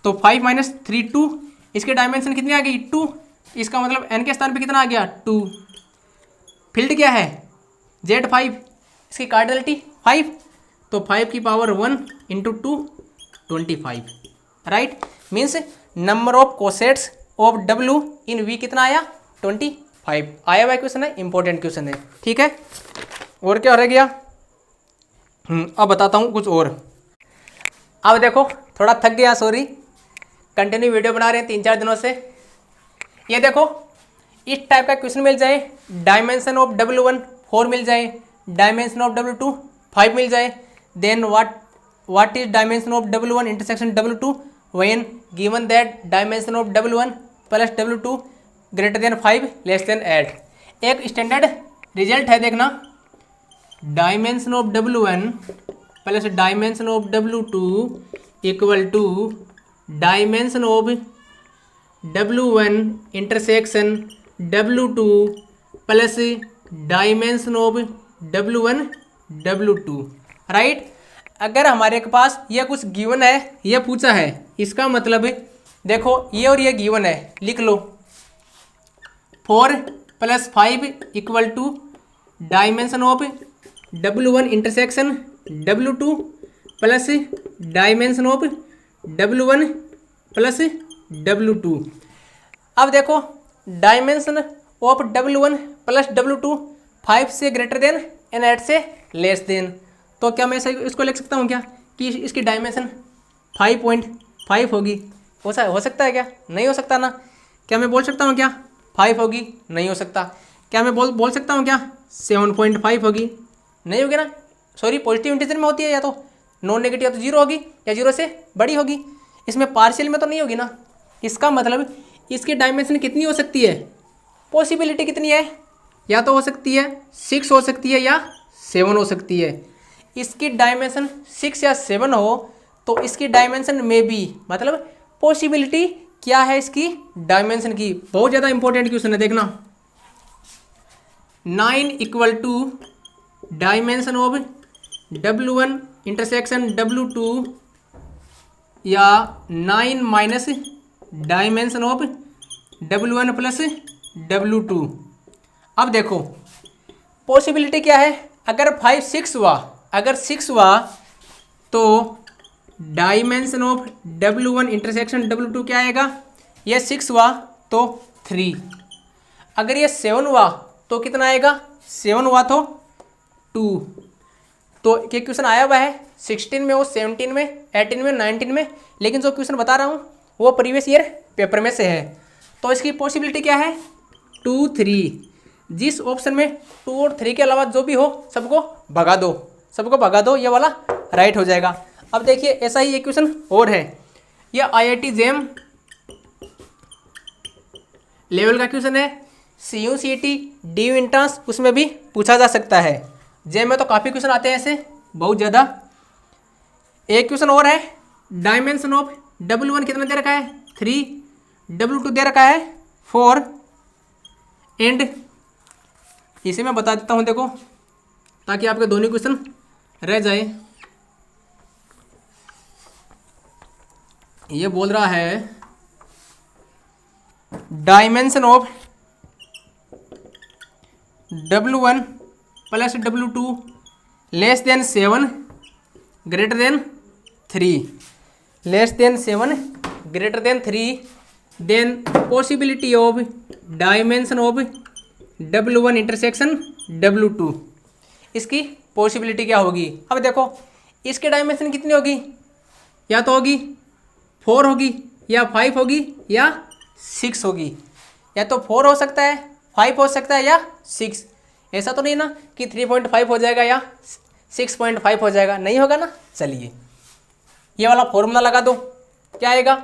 तो 5 - 3 2, इसके डायमेंशन कितनी आ गई, 2, इसका मतलब n के स्थान पे कितना आ गया, 2। फील्ड क्या है, z5, इसकी कार्डिनलिटी 5, तो 5 की power 1 × 2 25, right, means number of cosets of w in v कितना आया, 25 आया हुआ क्वेश्चन है, इंपॉर्टेंट क्वेश्चन है, ठीक है। और क्या रह गया, अब बताता हूँ कुछ और। अब देखो थोड़ा थक गया, सॉरी, कंटिन्यू वीडियो बना रहे हैं 3-4 दिनों से। ये देखो इस टाइप का क्वेश्चन मिल जाए, डायमेंशन ऑफ w1 4 मिल जाए, डायमेंशन ऑफ w2 5 मिल जाए, then what is dimension of w1 intersection w2 when given that dimension of w1 plus w2 greater than 5 less than 8। एक स्टैंडर्ड रिजल्ट है, देखना, dimension of w1 plus dimension of w2 equal to dimension of w1 intersection w2 plus dimension of w1 w2, right. अगर हमारे के पास यह कुछ गिवन है, यह पूछा है, इसका मतलब देखो ये और ये गिवन है, लिख लो 4 + 5 equal to dimension of w1 intersection w2 plus dimension of w1 plus w2। अब देखो dimension of w1 plus w2 5 से ग्रेटर देन एंड 8 से लेस देन, तो क्या मैं इसको लिख सकता हूँ क्या कि इसकी डायमेंशन 5.5 होगी, हो सकता है क्या, नहीं हो सकता ना। क्या मैं बोल सकता हूँ क्या 5 होगी, नहीं हो सकता। क्या मैं बोल सकता हूँ क्या 7.5 होगी, नहीं होगी ना, सॉरी, पॉजिटिव इंटीजर में होती है, या तो नॉन नेगेटिव, या तो 0 होगी या 0 से बड़ी होगी, इसमें पार्शियल में तो नहीं होगी ना। इसका मतलब इसकी डायमेंशन कितनी हो सकती है, पॉसिबिलिटी कितनी है, या तो हो सकती है 6 हो सकती है या 7 हो सकती है। इसकी डायमेंशन 6 या 7 हो तो इसकी डायमेंशन में भी, मतलब पॉसिबिलिटी क्या है इसकी डायमेंशन की, बहुत ज़्यादा इंपॉर्टेंट क्वेश्चन है, देखना। 9 equal to dimension of w1 intersection w2 या 9 minus dimension of w1 plus w2। अब देखो पॉसिबिलिटी क्या है, अगर 6 हुआ तो dimension of w1 intersection w2 क्या आएगा, ये 6 हुआ तो 3, अगर ये 7 हुआ तो कितना आएगा, 7 हुआ तो 2। तो ये क्वेश्चन आया हुआ है 16 में, वो 17 में, 18 में, 19 में, लेकिन जो क्वेश्चन बता रहा हूँ वो प्रीवियस ईयर पेपर में से है। तो इसकी पॉसिबिलिटी क्या है 2 3, जिस ऑप्शन में 2 और 3 के अलावा जो भी हो सबको भगा दो, ये वाला राइट हो जाएगा। अब देखिए ऐसा ही एक क्वेश्चन और है, यह IIT JEM लेवल का क्वेश्चन है, CU CET DU एंट्रेंस उसमें भी पूछा जा सकता है। JEM में तो काफ़ी क्वेश्चन आते हैं ऐसे, बहुत ज़्यादा। एक क्वेश्चन और है, डायमेंशन ऑफ w1 कितना दे रखा है 3, w2 दे रखा है 4, एंड इसे मैं बता देता हूँ, देखो, ताकि आपके दोनों क्वेश्चन रह जाए। ये बोल रहा है dimension of W1 plus W2 less than 7 greater than 3, less than 7 greater than 3, then possibility of dimension of W1 intersection W2, इसकी पॉसिबिलिटी क्या होगी। अब देखो इसके डायमेंशन कितनी होगी, या तो होगी 4 होगी या 5 होगी या 6 होगी, या तो 4 हो सकता है, 5 हो सकता है या 6। ऐसा तो नहीं ना कि 3.5 हो जाएगा या 6.5 हो जाएगा, नहीं होगा ना। चलिए ये वाला फॉर्मूला लगा दो, क्या आएगा,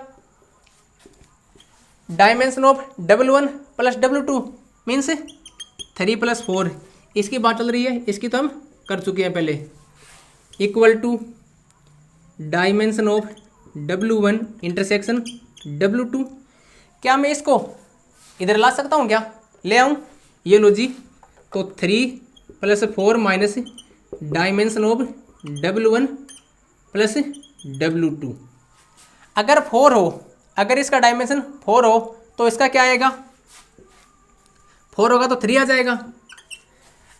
dimension of W1 plus W2 means 3 + 4, इसकी बात चल रही है, इसकी तो हम कर चुके हैं पहले, equal to dimension of W1 intersection W2। क्या मैं इसको इधर ला सकता हूँ, क्या ले आऊँ, ये लो जी, तो 3 + 4 minus dimension of W1 plus W2। अगर 4 हो, अगर इसका डायमेंशन 4 हो तो इसका क्या आएगा, 4 होगा तो 3 आ जाएगा।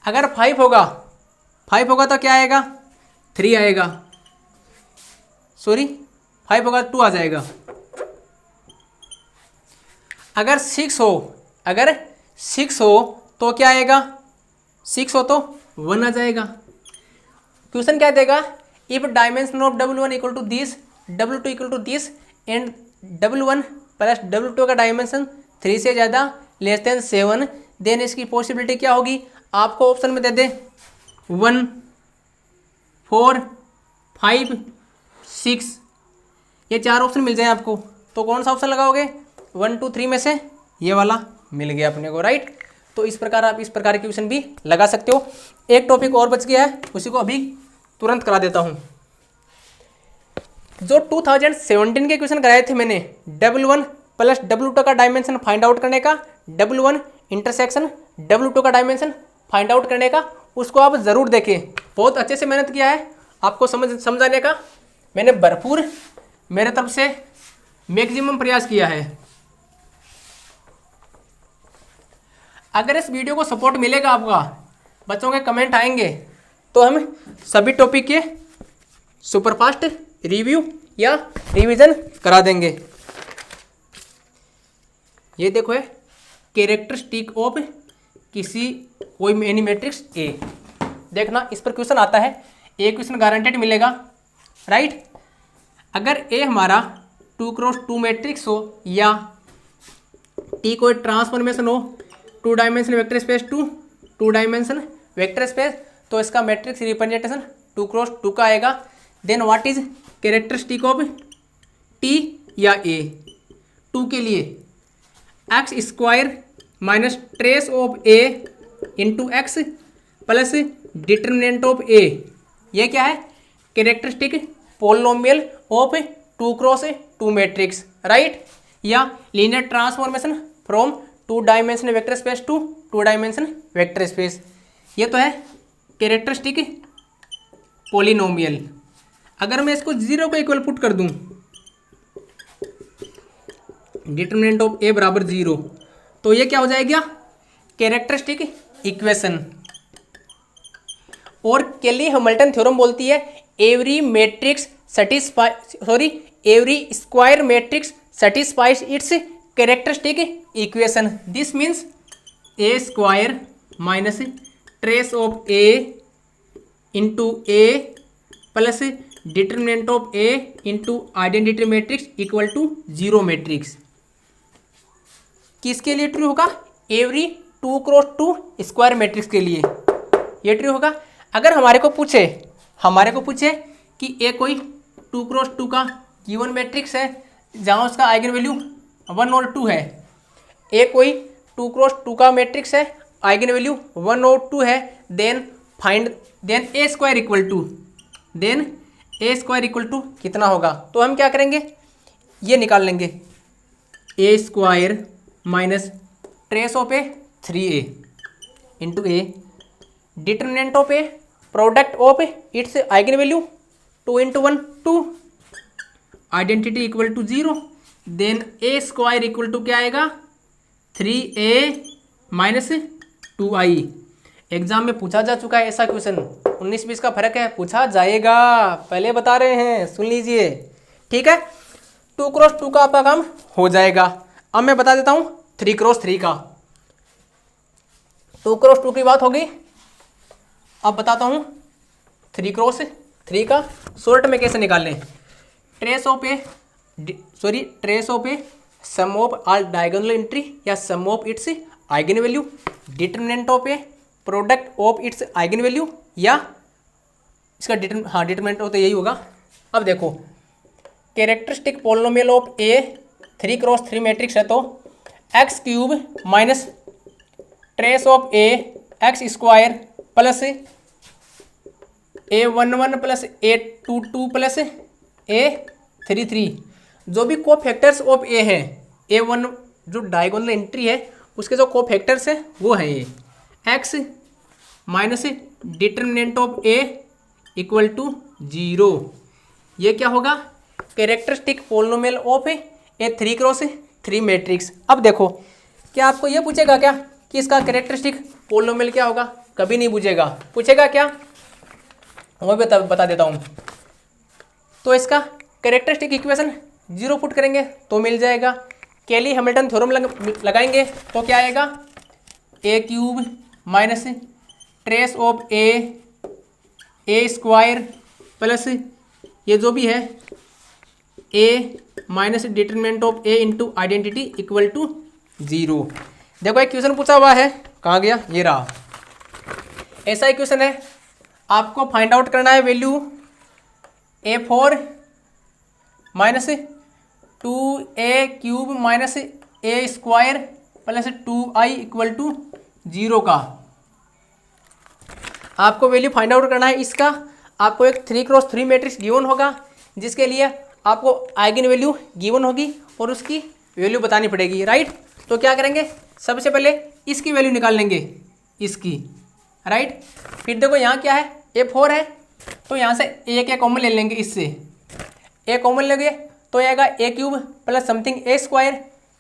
अगर 5 होगा, 5 होगा तो क्या आएगा, 3 आएगा, सॉरी 5 होगा 2 आ जाएगा। अगर 6 हो, अगर 6 हो तो क्या आएगा, 6 हो तो 1 आ जाएगा। क्वेश्चन क्या देगा, if dimension of W1 equal to this, W2 equal to this and W1 plus W2 का डायमेंशन 3 से ज़्यादा लेस देन 7, देन इसकी पॉसिबिलिटी क्या होगी। आपको ऑप्शन में दे दे 1, 4, 5, 6, ये 4 ऑप्शन मिल जाए आपको, तो कौन सा ऑप्शन लगाओगे, 1, 2, 3 में से ये वाला मिल गया अपने को, राइट। तो इस प्रकार आप इस प्रकार के क्वेश्चन भी लगा सकते हो। एक टॉपिक और बच गया है, उसी को अभी तुरंत करा देता हूँ। जो 2017 के क्वेश्चन कराए थे मैंने, W1 प्लस W2 का डायमेंशन फाइंड आउट करने का, W1 इंटरसेक्शन W2 का डायमेंशन फाइंड आउट करने का, उसको आप ज़रूर देखें। बहुत अच्छे से मेहनत किया है, आपको समझाने का मैंने भरपूर मेरे तरफ से मैक्सिमम प्रयास किया है। अगर इस वीडियो को सपोर्ट मिलेगा आपका, बच्चों के कमेंट आएंगे, तो हम सभी टॉपिक के सुपरफास्ट रिव्यू या रिवीजन करा देंगे। ये देखो है कैरेक्टरिस्टिक ऑफ किसी कोई एनी मैट्रिक्स ए, देखना इस पर क्वेश्चन आता है, ए क्वेश्चन गारंटेड मिलेगा, राइट। अगर ए हमारा 2x2 मैट्रिक्स हो या टी कोई ट्रांसफॉर्मेशन हो 2 dimension vector space to 2 dimension vector space, तो इसका मैट्रिक्स रिप्रेजेंटेशन 2x2 का आएगा। Then what is characteristic of T या ए, 2 के लिए x² minus trace of A into x plus determinant of A, ये क्या है, characteristic polynomial of 2x2 matrix, right. या linear transformation from 2 dimension vector space to 2 dimension vector space, ये तो है कैरेक्टरिस्टिक पोलिनोमियल। अगर मैं इसको 0 को इक्वल पुट कर दूं, डिटर्मिनेंट ऑफ ए बराबर 0, तो ये क्या हो जाएगा, कैरेक्टरिस्टिक इक्वेशन। और केली हैमिल्टन थ्योरम बोलती है every matrix every square matrix satisfies its characteristic equation. This means A² minus trace of A into A plus determinant of A into identity matrix equal to 0 matrix. किसके लिए ट्रू होगा, एवरी 2x2 स्क्वायर मैट्रिक्स के लिए ये ट्रू होगा। अगर हमारे को पूछे कि ए कोई 2x2 का गिवन मैट्रिक्स है जहाँ उसका आइगन वैल्यू 1 और 2 है, ए कोई 2x2 का मैट्रिक्स है, आइगन वैल्यू 1 और 2 है, then A square equal to कितना होगा, तो हम क्या करेंगे, ये निकाल लेंगे, A square minus trace of A 3a into A determinant of A product of its eigen value 2 × 1 2 identity equal to 0, then A square equal to क्या आएगा 3a माइनस 2i। एग्जाम में पूछा जा चुका है ऐसा क्वेश्चन, 19-20 का फर्क है, पूछा जाएगा, पहले बता रहे हैं, सुन लीजिए, ठीक है। 2 क्रॉस 2 का आपका काम हो जाएगा। अब मैं बता देता हूँ 3 क्रॉस 3 का। 2 क्रॉस 2 की बात होगी, अब बताता हूँ 3 क्रॉस 3 का शॉर्ट में कैसे निकाल लें। Trace of A sum of all diagonal entry या sum of its eigen value, determinant of A product of its eigen value, या इसका डिटरमिनेंट तो यही होगा। अब देखो characteristic polynomial of A 3 cross 3 matrix है तो x cube minus trace of A x square plus A11 plus A22 plus A33, जो भी कोफैक्टर्स ऑफ ए है, A1 जो डायगोनल एंट्री है उसके जो कोफैक्टर्स है वो है ये x minus determinant of A equal to 0। ये क्या होगा, characteristic polynomial of A 3 cross 3 matrix. अब देखो क्या आपको ये पूछेगा क्या कि इसका कैरेक्टरिस्टिक पोलिनोमियल क्या होगा, कभी नहीं पूछेगा। पूछेगा क्या, वो भी बता देता हूँ। तो इसका कैरेक्टरिस्टिक इक्वेशन 0 पुट करेंगे तो मिल जाएगा। केली हैमिल्टन थ्योरम लगाएंगे तो क्या आएगा, A cube minus trace of A square plus ये जो भी है A minus determinant of A into identity equal to 0। देखो एक क्वेश्चन पूछा हुआ है, कहाँ गया, ये रहा। ऐसा ही क्वेश्चन है, आपको फाइंड आउट करना है value A4 minus 2a cube minus A square plus 2i equal to 0 का। आपको वैल्यू फाइंड आउट करना है इसका। आपको एक 3 क्रॉस 3 मैट्रिक्स गिवन होगा जिसके लिए आपको आइगन वैल्यू गिवन होगी और उसकी वैल्यू बतानी पड़ेगी, राइट। तो क्या करेंगे, सबसे पहले इसकी वैल्यू निकाल लेंगे, इसकी, राइट। फिर देखो यहाँ क्या है, A4 है तो यहाँ से ए क्या कॉमन ले लेंगे, इससे ए कॉमन लेंगे तो आएगा A cube plus something A square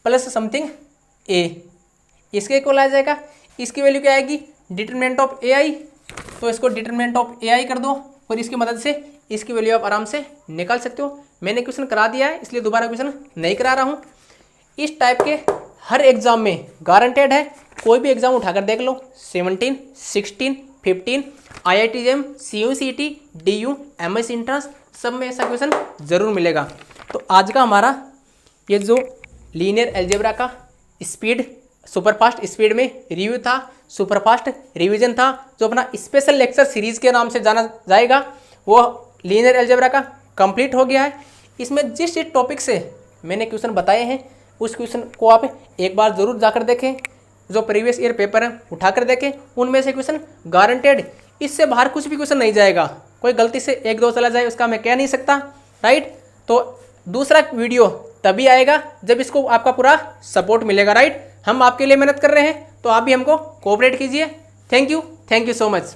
plus something ए, इसके इक्वल आ जाएगा। इसकी वैल्यू क्या आएगी, डिटरमिनेंट ऑफ ए आई, तो इसको डिटरमिनेंट ऑफ ए आई कर दो और इसकी मदद से इसकी वैल्यू आप आराम से निकाल सकते हो। मैंने क्वेश्चन करा दिया है इसलिए दोबारा क्वेश्चन नहीं करा रहा हूँ। इस टाइप के हर एग्जाम में गारंटेड है, कोई भी एग्जाम उठाकर देख लो, 17, 16, 15, IIT JEM, CU CET, DU, MS entrance, सब में ऐसा क्वेश्चन जरूर मिलेगा। तो आज का हमारा ये जो लीनियर अलजेब्रा का स्पीड सुपरफास्ट स्पीड में रिव्यू था, सुपरफास्ट रिवीजन था, जो अपना स्पेशल लेक्चर सीरीज के नाम से जाना जाएगा, वो लीनियर अलजेब्रा का कंप्लीट हो गया है। इसमें जिस टॉपिक से मैंने क्वेश्चन बताए हैं उस क्वेश्चन को आप एक बार ज़रूर जाकर देखें, जो प्रीवियस ईयर पेपर है उठाकर देखें, उनमें से क्वेश्चन गारंटेड, इससे बाहर कुछ भी क्वेश्चन नहीं जाएगा। कोई गलती से 1-2 चला जाए उसका मैं कह नहीं सकता, राइट। तो दूसरा वीडियो तभी आएगा जब इसको आपका पूरा सपोर्ट मिलेगा, राइट। हम आपके लिए मेहनत कर रहे हैं तो आप भी हमको कोऑपरेट कीजिए। Thank you so much.